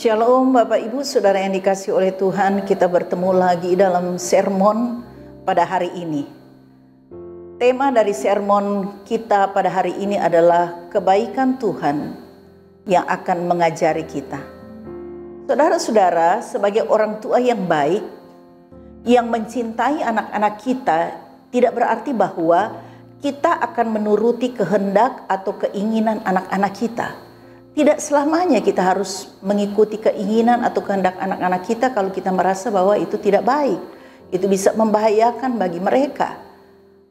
Shalom Bapak Ibu Saudara yang dikasihi oleh Tuhan, kita bertemu lagi dalam sermon pada hari ini. Tema dari sermon kita pada hari ini adalah kebaikan Tuhan yang akan mengajari kita. Saudara-saudara, sebagai orang tua yang baik, yang mencintai anak-anak kita, tidak berarti bahwa kita akan menuruti kehendak atau keinginan anak-anak kita. Tidak selamanya kita harus mengikuti keinginan atau kehendak anak-anak kita kalau kita merasa bahwa itu tidak baik. Itu bisa membahayakan bagi mereka.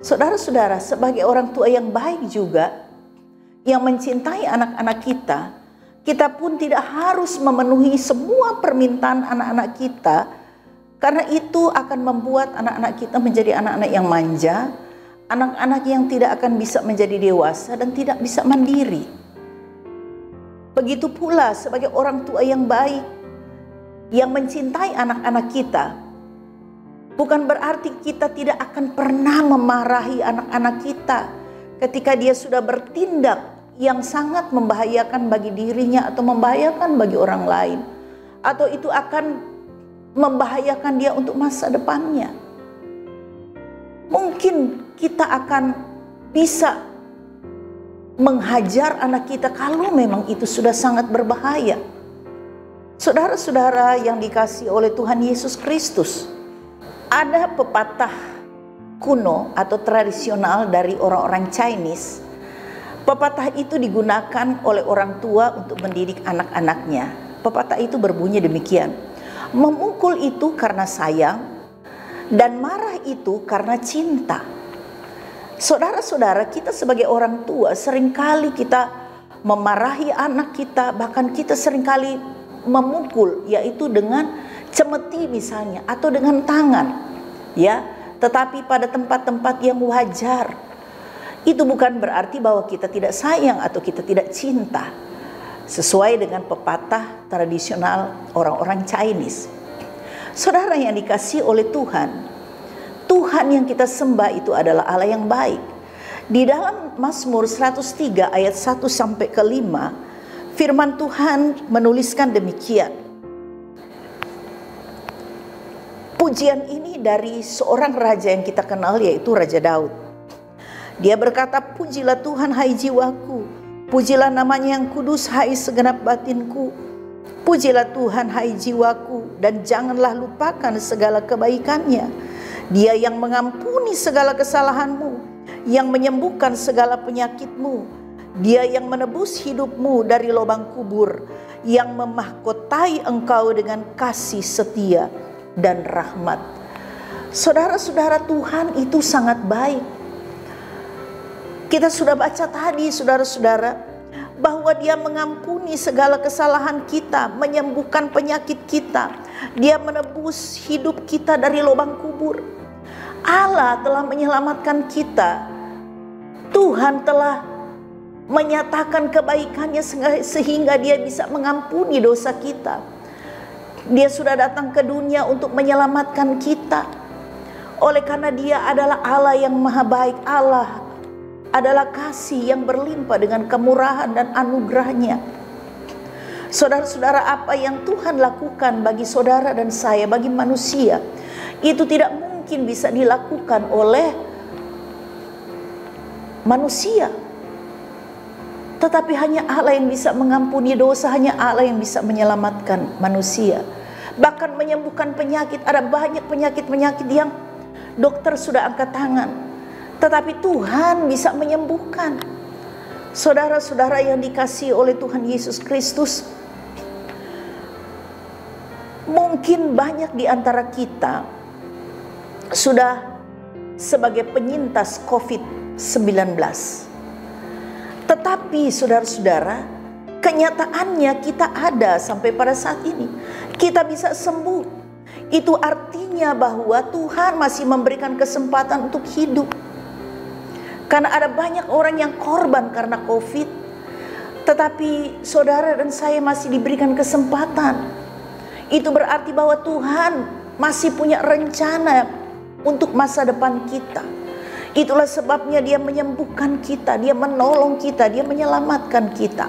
Saudara-saudara, sebagai orang tua yang baik juga, yang mencintai anak-anak kita, kita pun tidak harus memenuhi semua permintaan anak-anak kita, karena itu akan membuat anak-anak kita menjadi anak-anak yang manja, anak-anak yang tidak akan bisa menjadi dewasa dan tidak bisa mandiri. Begitu pula sebagai orang tua yang baik, yang mencintai anak-anak kita, bukan berarti kita tidak akan pernah memarahi anak-anak kita ketika dia sudah bertindak yang sangat membahayakan bagi dirinya atau membahayakan bagi orang lain, atau itu akan membahayakan dia untuk masa depannya. Mungkin kita akan bisa menghajar anak kita kalau memang itu sudah sangat berbahaya. Saudara-saudara yang dikasihi oleh Tuhan Yesus Kristus, ada pepatah kuno atau tradisional dari orang-orang Chinese. Pepatah itu digunakan oleh orang tua untuk mendidik anak-anaknya. Pepatah itu berbunyi demikian: memukul itu karena sayang dan marah itu karena cinta. Saudara-saudara, kita sebagai orang tua seringkali kita memarahi anak kita, bahkan kita seringkali memukul, yaitu dengan cemeti misalnya atau dengan tangan, ya. Tetapi pada tempat-tempat yang wajar, itu bukan berarti bahwa kita tidak sayang atau kita tidak cinta. Sesuai dengan pepatah tradisional orang-orang Chinese. Saudara yang dikasihi oleh Tuhan, Tuhan yang kita sembah itu adalah Allah yang baik. Di dalam Mazmur 103 ayat 1 sampai ke 5, firman Tuhan menuliskan demikian. Pujian ini dari seorang raja yang kita kenal, yaitu Raja Daud. Dia berkata, pujilah Tuhan hai jiwaku, pujilah namanya yang kudus hai segenap batinku. Pujilah Tuhan hai jiwaku, dan janganlah lupakan segala kebaikannya. Dia yang mengampuni segala kesalahanmu, yang menyembuhkan segala penyakitmu. Dia yang menebus hidupmu dari lubang kubur, yang memahkotai engkau dengan kasih setia dan rahmat. Saudara-saudara, Tuhan itu sangat baik. Kita sudah baca tadi, saudara-saudara, bahwa Dia mengampuni segala kesalahan kita, menyembuhkan penyakit kita. Dia menebus hidup kita dari lubang kubur. Allah telah menyelamatkan kita. Tuhan telah menyatakan kebaikannya sehingga Dia bisa mengampuni dosa kita. Dia sudah datang ke dunia untuk menyelamatkan kita. Oleh karena Dia adalah Allah yang maha baik, Allah adalah kasih yang berlimpah dengan kemurahan dan anugerahnya. Saudara-saudara, apa yang Tuhan lakukan bagi saudara dan saya, bagi manusia, itu tidak mungkin bisa dilakukan oleh manusia. Tetapi hanya Allah yang bisa mengampuni dosa, hanya Allah yang bisa menyelamatkan manusia. Bahkan menyembuhkan penyakit. Ada banyak penyakit-penyakit yang dokter sudah angkat tangan, tetapi Tuhan bisa menyembuhkan. Saudara-saudara yang dikasihi oleh Tuhan Yesus Kristus, mungkin banyak di antara kita sudah sebagai penyintas COVID-19. Tetapi saudara-saudara, kenyataannya kita ada sampai pada saat ini. Kita bisa sembuh. Itu artinya bahwa Tuhan masih memberikan kesempatan untuk hidup. Karena ada banyak orang yang korban karena COVID, tetapi saudara dan saya masih diberikan kesempatan. Itu berarti bahwa Tuhan masih punya rencana untuk masa depan kita. Itulah sebabnya Dia menyembuhkan kita, Dia menolong kita, Dia menyelamatkan kita.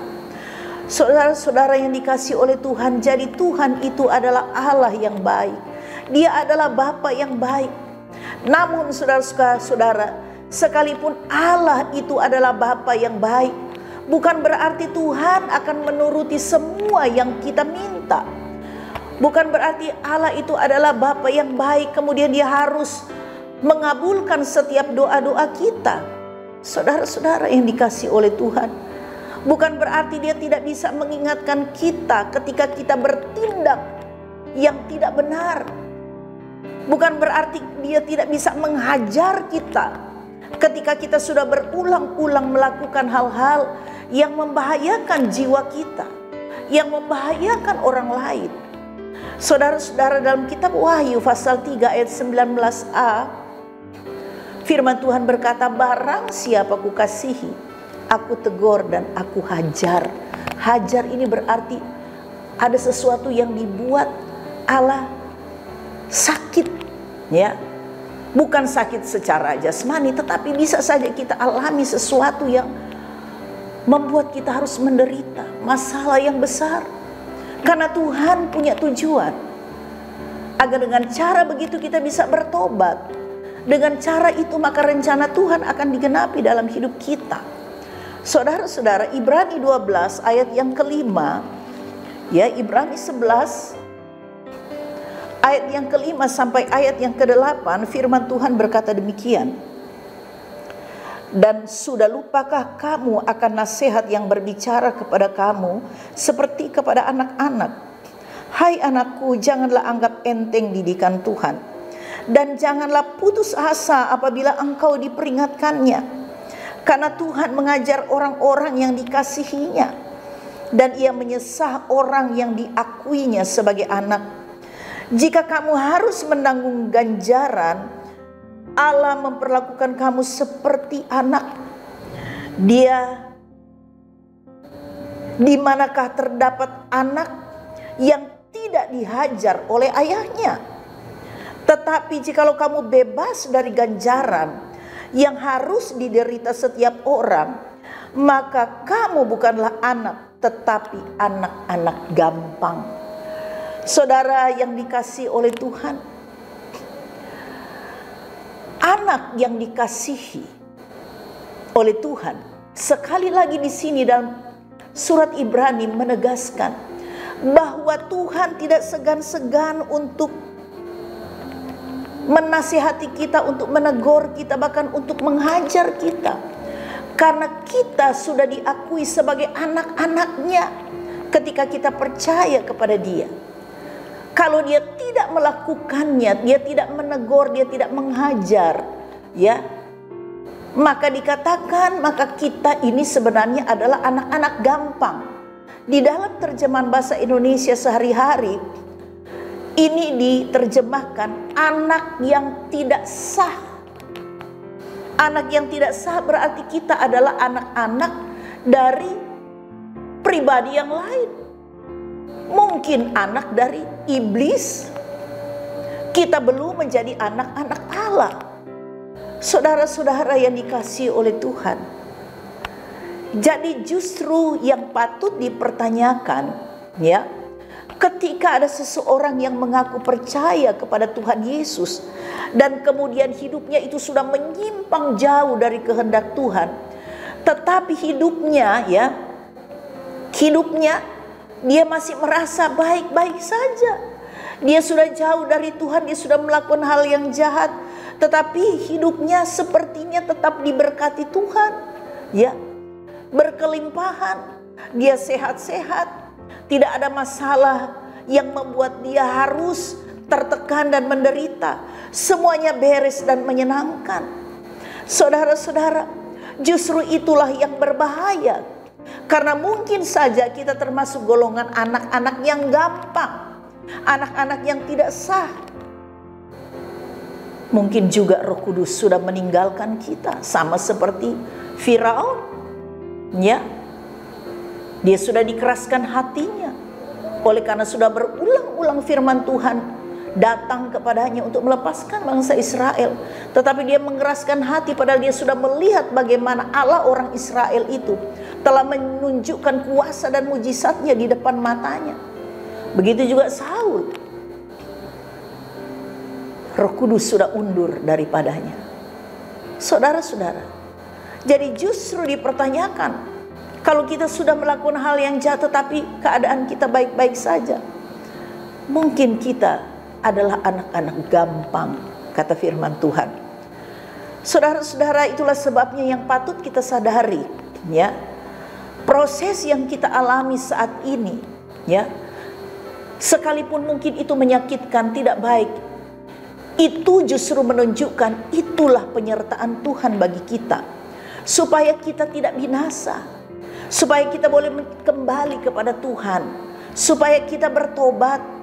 Saudara-saudara yang dikasihi oleh Tuhan, jadi Tuhan itu adalah Allah yang baik. Dia adalah Bapa yang baik. Namun saudara-saudara, sekalipun Allah itu adalah Bapa yang baik, bukan berarti Tuhan akan menuruti semua yang kita minta. Bukan berarti Allah itu adalah Bapa yang baik, kemudian Dia harus mengabulkan setiap doa-doa kita. Saudara-saudara yang dikasihi oleh Tuhan, bukan berarti Dia tidak bisa mengingatkan kita ketika kita bertindak yang tidak benar. Bukan berarti Dia tidak bisa menghajar kita ketika kita sudah berulang-ulang melakukan hal-hal yang membahayakan jiwa kita, yang membahayakan orang lain. Saudara-saudara, dalam kitab Wahyu pasal 3 ayat 19a, firman Tuhan berkata, barang siapa ku kasihi, aku tegur dan aku hajar. Hajar ini berarti ada sesuatu yang dibuat Allah sakit, ya. Bukan sakit secara jasmani, tetapi bisa saja kita alami sesuatu yang membuat kita harus menderita masalah yang besar. Karena Tuhan punya tujuan agar dengan cara begitu kita bisa bertobat. Dengan cara itu maka rencana Tuhan akan digenapi dalam hidup kita. Saudara-saudara, Ibrani 12 ayat yang kelima, ya, Ibrani 11 ayat yang kelima sampai ayat yang ke-8, firman Tuhan berkata demikian. Dan sudah lupakah kamu akan nasihat yang berbicara kepada kamu seperti kepada anak-anak? Hai anakku, janganlah anggap enteng didikan Tuhan, dan janganlah putus asa apabila engkau diperingatkannya. Karena Tuhan mengajar orang-orang yang dikasihinya, dan Ia menyesah orang yang diakuinya sebagai anak. Jika kamu harus menanggung ganjaran, Allah memperlakukan kamu seperti anak. Dia, di manakah terdapat anak yang tidak dihajar oleh ayahnya? Tetapi jikalau kamu bebas dari ganjaran yang harus diderita setiap orang, maka kamu bukanlah anak, tetapi anak-anak gampang. Saudara yang dikasihi oleh Tuhan, anak yang dikasihi oleh Tuhan, sekali lagi di sini dalam surat Ibrani menegaskan bahwa Tuhan tidak segan-segan untuk menasihati kita, untuk menegur kita, bahkan untuk menghajar kita. Karena kita sudah diakui sebagai anak-anaknya ketika kita percaya kepada Dia. Kalau Dia tidak melakukannya, Dia tidak menegur, Dia tidak menghajar, ya, maka dikatakan maka kita ini sebenarnya adalah anak-anak gampang. Di dalam terjemahan bahasa Indonesia sehari-hari ini diterjemahkan anak yang tidak sah. Anak yang tidak sah berarti kita adalah anak-anak dari pribadi yang lain. Mungkin anak dari iblis. Kita belum menjadi anak-anak Allah. Saudara-saudara yang dikasihi oleh Tuhan, jadi justru yang patut dipertanyakan, ya, ketika ada seseorang yang mengaku percaya kepada Tuhan Yesus dan kemudian hidupnya itu sudah menyimpang jauh dari kehendak Tuhan, tetapi hidupnya dia masih merasa baik-baik saja. Dia sudah jauh dari Tuhan, dia sudah melakukan hal yang jahat, tetapi hidupnya sepertinya tetap diberkati Tuhan, ya, berkelimpahan, dia sehat-sehat, tidak ada masalah yang membuat dia harus tertekan dan menderita. Semuanya beres dan menyenangkan. Saudara-saudara, justru itulah yang berbahaya. Karena mungkin saja kita termasuk golongan anak-anak yang gampang, anak-anak yang tidak sah. Mungkin juga Roh Kudus sudah meninggalkan kita, sama seperti Firaun, ya. Dia sudah dikeraskan hatinya oleh karena sudah berulang-ulang firman Tuhan datang kepadanya untuk melepaskan bangsa Israel. Tetapi dia mengeraskan hati, padahal dia sudah melihat bagaimana Allah orang Israel itu telah menunjukkan kuasa dan mujizatnya di depan matanya. Begitu juga Saul. Roh Kudus sudah undur daripadanya. Saudara-saudara, jadi justru dipertanyakan, kalau kita sudah melakukan hal yang jahat tetapi keadaan kita baik-baik saja, mungkin kita adalah anak-anak gampang, kata firman Tuhan. Saudara-saudara, itulah sebabnya yang patut kita sadari, ya. Proses yang kita alami saat ini, ya, sekalipun mungkin itu menyakitkan, tidak baik, itu justru menunjukkan itulah penyertaan Tuhan bagi kita, supaya kita tidak binasa, supaya kita boleh kembali kepada Tuhan, supaya kita bertobat.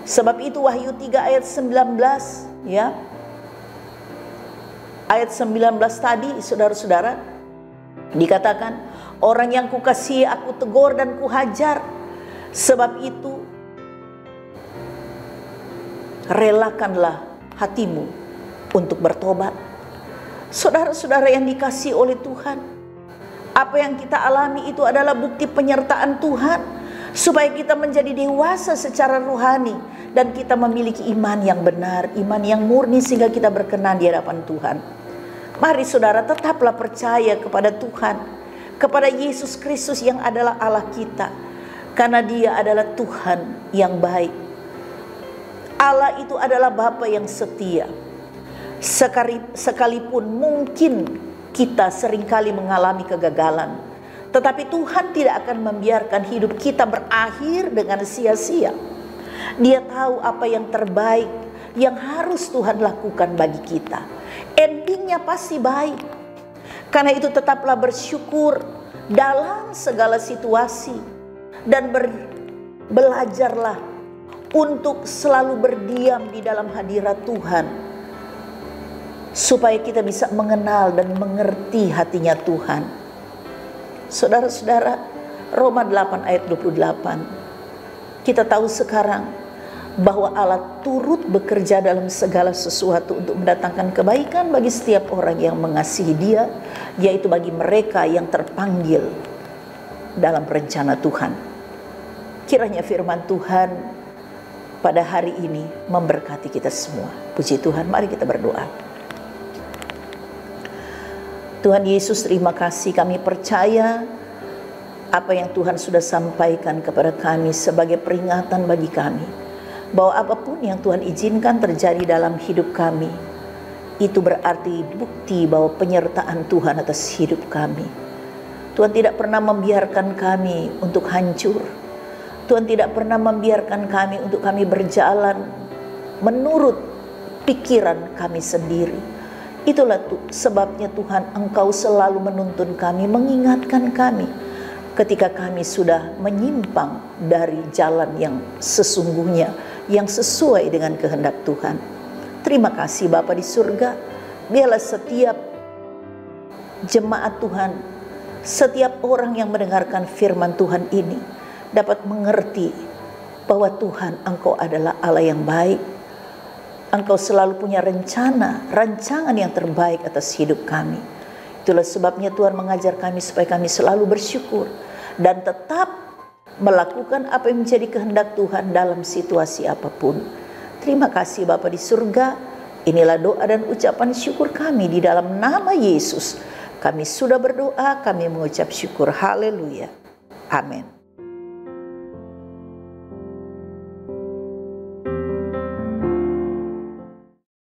Sebab itu Wahyu 3 ayat 19, ya. Ayat 19 tadi, saudara-saudara, dikatakan, orang yang kukasihi aku tegur dan kuhajar. Sebab itu relakanlah hatimu untuk bertobat. Saudara-saudara yang dikasihi oleh Tuhan, apa yang kita alami itu adalah bukti penyertaan Tuhan, supaya kita menjadi dewasa secara rohani dan kita memiliki iman yang benar, iman yang murni, sehingga kita berkenan di hadapan Tuhan. Mari saudara, tetaplah percaya kepada Tuhan, kepada Yesus Kristus yang adalah Allah kita, karena Dia adalah Tuhan yang baik. Allah itu adalah Bapa yang setia. Sekalipun mungkin kita seringkali mengalami kegagalan, tetapi Tuhan tidak akan membiarkan hidup kita berakhir dengan sia-sia. Dia tahu apa yang terbaik yang harus Tuhan lakukan bagi kita. Endingnya pasti baik. Karena itu tetaplah bersyukur dalam segala situasi, dan belajarlah untuk selalu berdiam di dalam hadirat Tuhan, supaya kita bisa mengenal dan mengerti hatinya Tuhan. Saudara-saudara, Roma 8 ayat 28. Kita tahu sekarang bahwa Allah turut bekerja dalam segala sesuatu untuk mendatangkan kebaikan bagi setiap orang yang mengasihi Dia, yaitu bagi mereka yang terpanggil dalam rencana Tuhan. Kiranya firman Tuhan pada hari ini memberkati kita semua. Puji Tuhan, mari kita berdoa. Tuhan Yesus, terima kasih, kami percaya apa yang Tuhan sudah sampaikan kepada kami sebagai peringatan bagi kami, bahwa apapun yang Tuhan izinkan terjadi dalam hidup kami, itu berarti bukti bahwa penyertaan Tuhan atas hidup kami. Tuhan tidak pernah membiarkan kami untuk hancur. Tuhan tidak pernah membiarkan kami untuk kami berjalan menurut pikiran kami sendiri. Itulah sebabnya Tuhan, Engkau selalu menuntun kami, mengingatkan kami ketika kami sudah menyimpang dari jalan yang sesungguhnya, yang sesuai dengan kehendak Tuhan. Terima kasih Bapa di surga. Biarlah setiap jemaat Tuhan, setiap orang yang mendengarkan firman Tuhan ini dapat mengerti bahwa Tuhan, Engkau adalah Allah yang baik. Engkau selalu punya rancangan yang terbaik atas hidup kami. Itulah sebabnya Tuhan mengajar kami supaya kami selalu bersyukur dan tetap melakukan apa yang menjadi kehendak Tuhan dalam situasi apapun. Terima kasih Bapa di surga. Inilah doa dan ucapan syukur kami di dalam nama Yesus. Kami sudah berdoa, kami mengucap syukur. Haleluya. Amin.